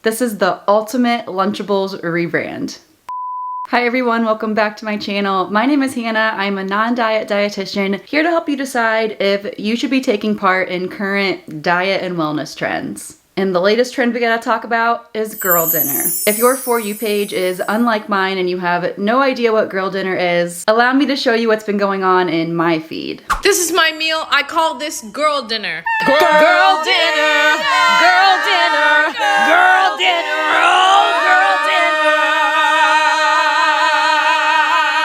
This is the ultimate Lunchables rebrand. Hi everyone, welcome back to my channel. My name is Hannah. I'm a non-diet dietitian here to help you decide if you should be taking part in current diet and wellness trends. And the latest trend we gotta talk about is girl dinner. If your For You page is unlike mine and you have no idea what girl dinner is, allow me to show you what's been going on in my feed. This is my meal. I call this girl dinner. Girl dinner, girl dinner, girl dinner, oh, girl dinner.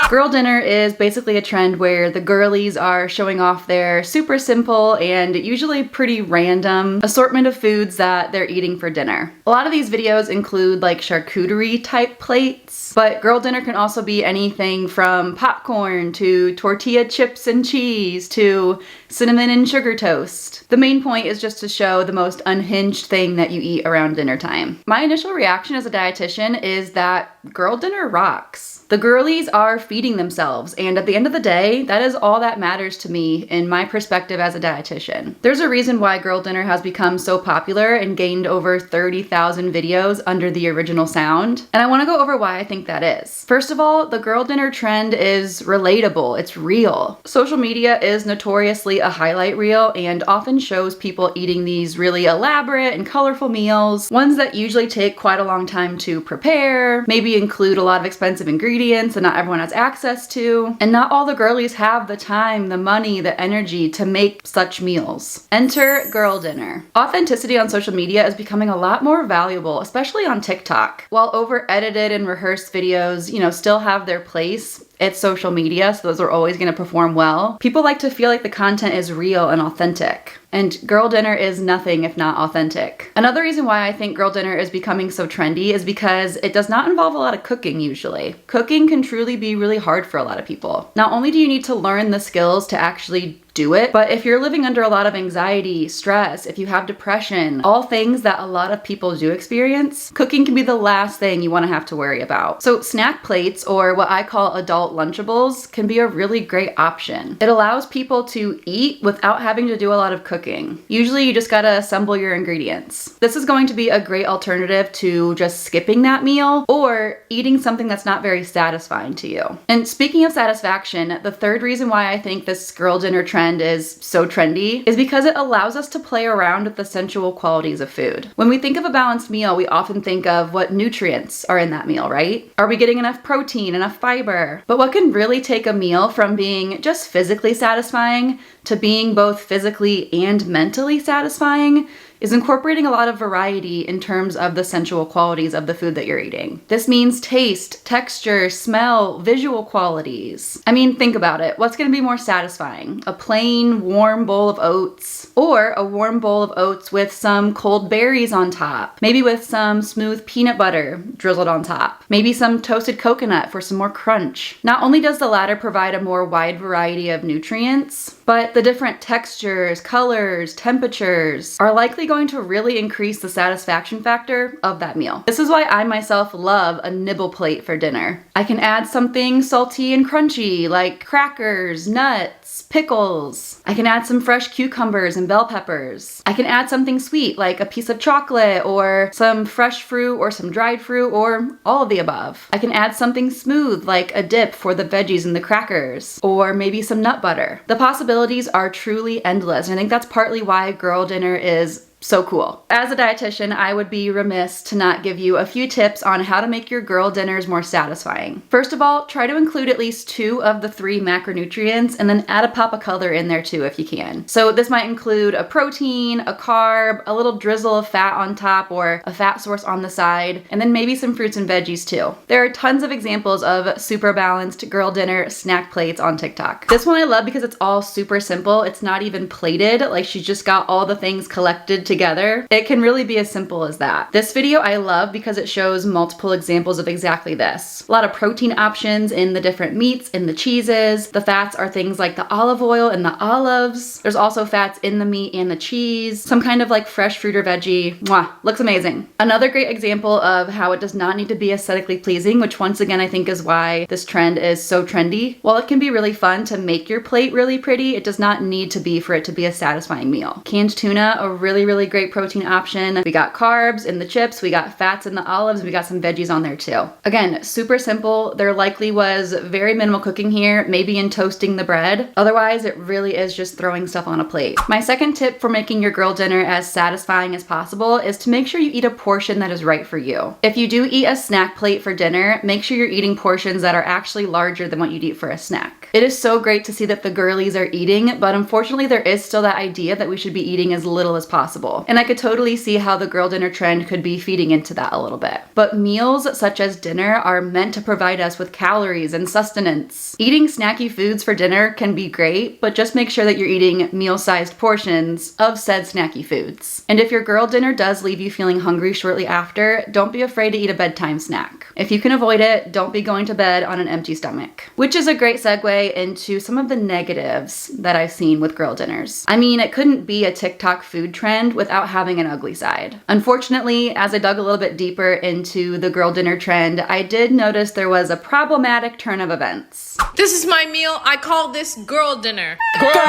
Girl dinner is basically a trend where the girlies are showing off their super simple and usually pretty random assortment of foods that they're eating for dinner. A lot of these videos include like charcuterie type plates, but girl dinner can also be anything from popcorn to tortilla chips and cheese to cinnamon and sugar toast. The main point is just to show the most unhinged thing that you eat around dinner time. My initial reaction as a dietitian is that girl dinner rocks. The girlies are feeding themselves, and at the end of the day, that is all that matters to me in my perspective as a dietitian. There's a reason why girl dinner has become so popular and gained over 30,000 videos under the original sound, and I want to go over why I think that is. First of all, the girl dinner trend is relatable, it's real. Social media is notoriously a highlight reel and often shows people eating these really elaborate and colorful meals, ones that usually take quite a long time to prepare, maybe include a lot of expensive ingredients that not everyone has access to, and not all the girlies have the time, the money, the energy to make such meals. Enter girl dinner. Authenticity on social media is becoming a lot more valuable, especially on TikTok. While over-edited and rehearsed videos, still have their place, it's social media, so those are always going to perform well. People like to feel like the content is real and authentic. And girl dinner is nothing if not authentic. Another reason why I think girl dinner is becoming so trendy is because it does not involve a lot of cooking usually. Cooking can truly be really hard for a lot of people. Not only do you need to learn the skills to actually do it, but if you're living under a lot of anxiety, stress, if you have depression, all things that a lot of people do experience, cooking can be the last thing you want to have to worry about. So snack plates, or what I call adult Lunchables, can be a really great option. It allows people to eat without having to do a lot of cooking. Usually you just gotta assemble your ingredients. This is going to be a great alternative to just skipping that meal or eating something that's not very satisfying to you. And speaking of satisfaction, the third reason why I think this girl dinner trend is so trendy is because it allows us to play around with the sensual qualities of food. When we think of a balanced meal, we often think of what nutrients are in that meal, right? Are we getting enough protein, enough fiber? But what can really take a meal from being just physically satisfying to being both physically and mentally satisfying is incorporating a lot of variety in terms of the sensual qualities of the food that you're eating. This means taste, texture, smell, visual qualities. I mean, think about it. What's gonna be more satisfying? A plain, warm bowl of oats, or a warm bowl of oats with some cold berries on top, maybe with some smooth peanut butter drizzled on top, maybe some toasted coconut for some more crunch. Not only does the latter provide a more wide variety of nutrients, but the different textures, colors, temperatures are likely going to really increase the satisfaction factor of that meal. This is why I myself love a nibble plate for dinner. I can add something salty and crunchy like crackers, nuts, pickles. I can add some fresh cucumbers and bell peppers. I can add something sweet like a piece of chocolate or some fresh fruit or some dried fruit or all of the above. I can add something smooth like a dip for the veggies and the crackers or maybe some nut butter. The possibilities are truly endless, and I think that's partly why girl dinner is so cool. As a dietitian, I would be remiss to not give you a few tips on how to make your girl dinners more satisfying. First of all, try to include at least 2 of the 3 macronutrients and then add a pop of color in there too if you can. So this might include a protein, a carb, a little drizzle of fat on top or a fat source on the side, and then maybe some fruits and veggies too. There are tons of examples of super balanced girl dinner snack plates on TikTok. This one I love because it's all super simple. It's not even plated, like she's just got all the things collected together. It can really be as simple as that. This video I love because it shows multiple examples of exactly this. A lot of protein options in the different meats, in the cheeses. The fats are things like the olive oil and the olives. There's also fats in the meat and the cheese. Some kind of like fresh fruit or veggie. Mwah, looks amazing. Another great example of how it does not need to be aesthetically pleasing, which once again I think is why this trend is so trendy. While it can be really fun to make your plate really pretty, it does not need to be for it to be a satisfying meal. Canned tuna, a really really great protein option. We got carbs in the chips, we got fats in the olives, we got some veggies on there too. Again, super simple. There likely was very minimal cooking here, maybe in toasting the bread. Otherwise, it really is just throwing stuff on a plate. My second tip for making your girl dinner as satisfying as possible is to make sure you eat a portion that is right for you. If you do eat a snack plate for dinner, make sure you're eating portions that are actually larger than what you'd eat for a snack. It is so great to see that the girlies are eating, but unfortunately there is still that idea that we should be eating as little as possible. And I could totally see how the girl dinner trend could be feeding into that a little bit. But meals such as dinner are meant to provide us with calories and sustenance. Eating snacky foods for dinner can be great, but just make sure that you're eating meal-sized portions of said snacky foods. And if your girl dinner does leave you feeling hungry shortly after, don't be afraid to eat a bedtime snack. If you can avoid it, don't be going to bed on an empty stomach. Which is a great segue into some of the negatives that I've seen with girl dinners. I mean, it couldn't be a TikTok food trend without having an ugly side. Unfortunately, as I dug a little bit deeper into the girl dinner trend, I did notice there was a problematic turn of events. This is my meal. I call this girl dinner. Girl dinner,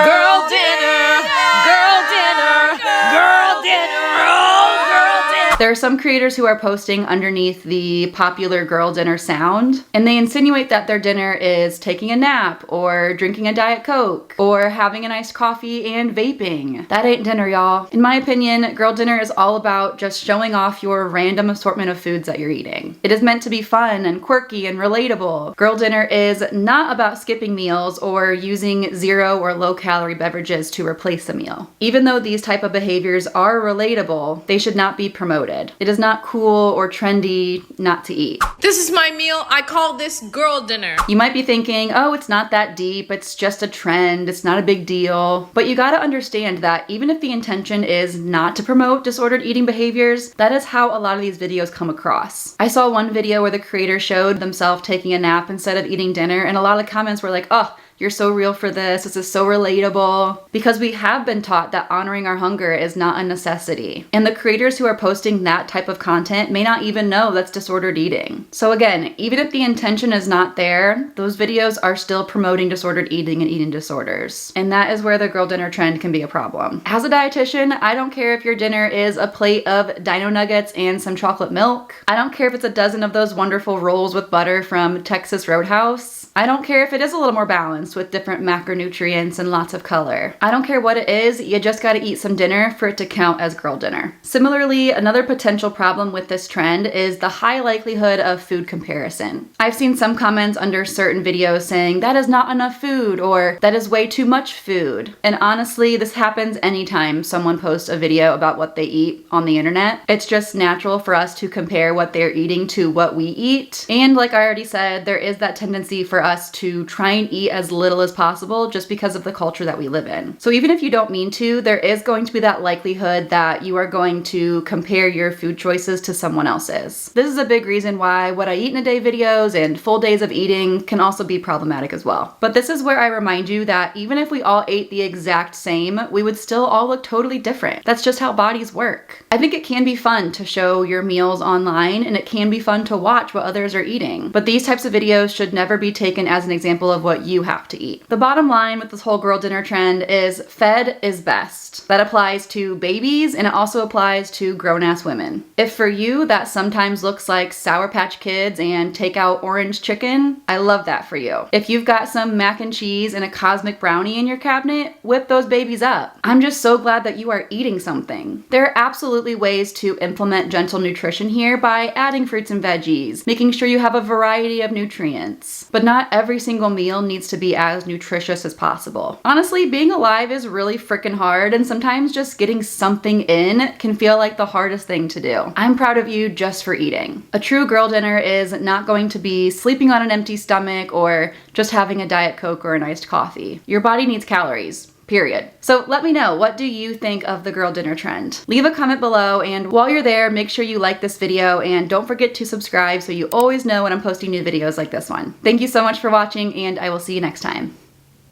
girl dinner, girl dinner, oh, girl dinner. There are some creators who are posting underneath the popular girl dinner sound, and they insinuate that their dinner is taking a nap, or drinking a Diet Coke, or having an iced coffee and vaping. That ain't dinner, y'all. In my opinion, girl dinner is all about just showing off your random assortment of foods that you're eating. It is meant to be fun and quirky and relatable. Girl dinner is not about skipping meals or using zero or low calorie beverages to replace a meal. Even though these type of behaviors are relatable, they should not be promoted. It is not cool or trendy not to eat. This is my meal. I call this girl dinner. You might be thinking, oh, it's not that deep, it's just a trend, it's not a big deal. But you gotta understand that even if the intention is not to promote disordered eating behaviors, that is how a lot of these videos come across. I saw one video where the creator showed themselves taking a nap instead of eating dinner, and a lot of comments were like, oh, you're so real for this. This is so relatable. Because we have been taught that honoring our hunger is not a necessity. And the creators who are posting that type of content may not even know that's disordered eating. So again, even if the intention is not there, those videos are still promoting disordered eating and eating disorders. And that is where the girl dinner trend can be a problem. As a dietitian, I don't care if your dinner is a plate of dino nuggets and some chocolate milk. I don't care if it's a dozen of those wonderful rolls with butter from Texas Roadhouse. I don't care if it is a little more balanced with different macronutrients and lots of color. I don't care what it is, you just gotta eat some dinner for it to count as girl dinner. Similarly, another potential problem with this trend is the high likelihood of food comparison. I've seen some comments under certain videos saying that is not enough food or that is way too much food. And honestly, this happens anytime someone posts a video about what they eat on the internet. It's just natural for us to compare what they're eating to what we eat. And like I already said, there is that tendency for us to try and eat as little as possible just because of the culture that we live in. So even if you don't mean to, there is going to be that likelihood that you are going to compare your food choices to someone else's. This is a big reason why what I eat in a day videos and full days of eating can also be problematic as well. But this is where I remind you that even if we all ate the exact same, we would still all look totally different. That's just how bodies work. I think it can be fun to show your meals online, and it can be fun to watch what others are eating. But these types of videos should never be taken as an example of what you have to eat. The bottom line with this whole girl dinner trend is fed is best. That applies to babies, and it also applies to grown-ass women. If for you that sometimes looks like Sour Patch Kids and takeout orange chicken, I love that for you. If you've got some mac and cheese and a cosmic brownie in your cabinet, whip those babies up. I'm just so glad that you are eating something. There are absolutely ways to implement gentle nutrition here by adding fruits and veggies, making sure you have a variety of nutrients. But not every single meal needs to be as nutritious as possible. Honestly, being alive is really freaking hard, and sometimes just getting something in can feel like the hardest thing to do. I'm proud of you just for eating. A true girl dinner is not going to be sleeping on an empty stomach or just having a Diet Coke or an iced coffee. Your body needs calories. Period. So let me know, what do you think of the girl dinner trend? Leave a comment below, and while you're there, make sure you like this video and don't forget to subscribe so you always know when I'm posting new videos like this one. Thank you so much for watching, and I will see you next time.